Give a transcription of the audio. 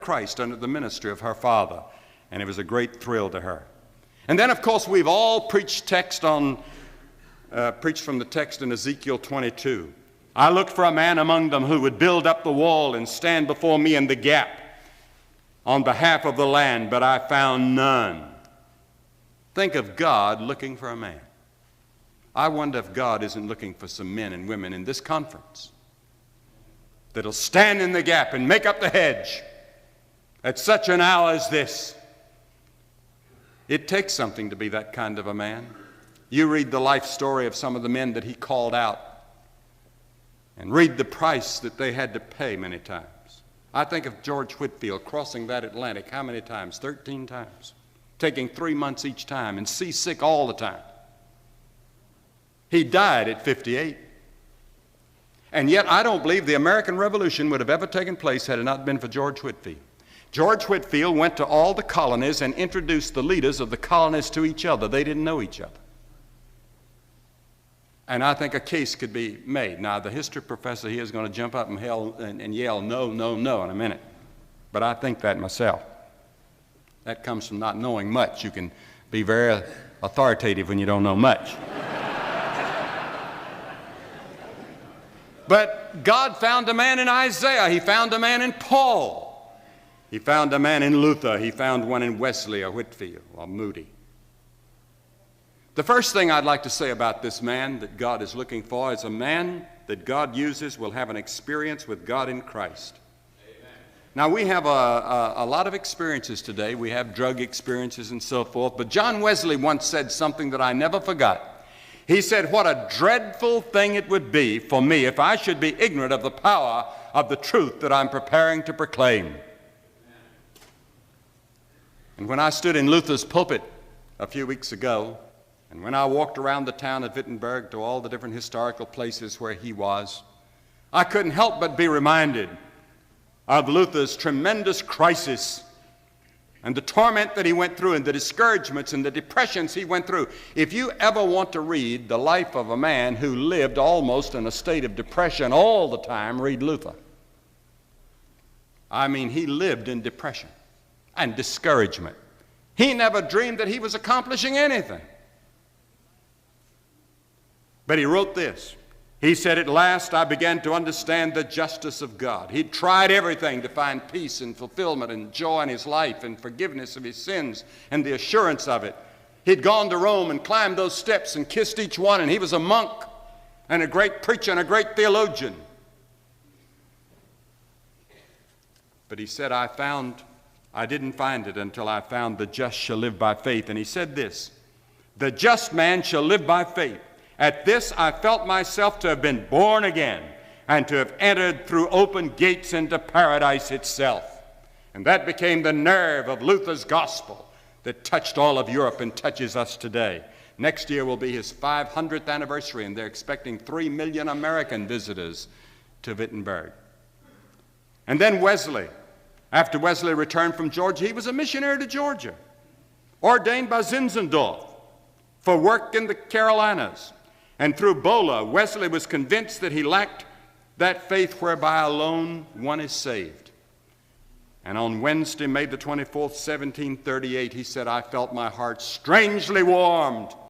Christ under the ministry of her father, and it was a great thrill to her. And then, of course, we've all preached from the text in Ezekiel 22. I looked for a man among them who would build up the wall and stand before me in the gap on behalf of the land, but I found none. Think of God looking for a man. I wonder if God isn't looking for some men and women in this conference that'll stand in the gap and make up the hedge at such an hour as this. It takes something to be that kind of a man. You read the life story of some of the men that he called out and read the price that they had to pay many times. I think of George Whitefield crossing that Atlantic how many times? 13 times. Taking 3 months each time and seasick all the time. He died at 58. And yet I don't believe the American Revolution would have ever taken place had it not been for George Whitefield. George Whitefield went to all the colonies and introduced the leaders of the colonies to each other. They didn't know each other. And I think a case could be made. Now, the history professor here is going to jump up and yell, no, no, no in a minute. But I think that myself. That comes from not knowing much. You can be very authoritative when you don't know much. But God found a man in Isaiah. He found a man in Paul. He found a man in Luther. He found one in Wesley or Whitefield or Moody. The first thing I'd like to say about this man that God is looking for is a man that God uses will have an experience with God in Christ. Amen. Now, we have a lot of experiences today. We have drug experiences and so forth. But John Wesley once said something that I never forgot. He said, "What a dreadful thing it would be for me if I should be ignorant of the power of the truth that I'm preparing to proclaim." And when I stood in Luther's pulpit a few weeks ago, and when I walked around the town of Wittenberg to all the different historical places where he was, I couldn't help but be reminded of Luther's tremendous crisis and the torment that he went through and the discouragements and the depressions he went through. If you ever want to read the life of a man who lived almost in a state of depression all the time, read Luther. I mean, he lived in depression and discouragement. He never dreamed that he was accomplishing anything. But he wrote this. He said, "At last I began to understand the justice of God." He'd tried everything to find peace and fulfillment and joy in his life and forgiveness of his sins and the assurance of it. He'd gone to Rome and climbed those steps and kissed each one, and he was a monk and a great preacher and a great theologian. But he said, I didn't find it until I found the just shall live by faith. And he said this, "The just man shall live by faith. At this I felt myself to have been born again and to have entered through open gates into paradise itself." And that became the nerve of Luther's gospel that touched all of Europe and touches us today. Next year will be his 500th anniversary, and they're expecting 3 million American visitors to Wittenberg. And then Wesley. After Wesley returned from Georgia, he was a missionary to Georgia, ordained by Zinzendorf for work in the Carolinas. And through Bola, Wesley was convinced that he lacked that faith whereby alone one is saved. And on Wednesday, May the 24th, 1738, he said, "I felt my heart strangely warmed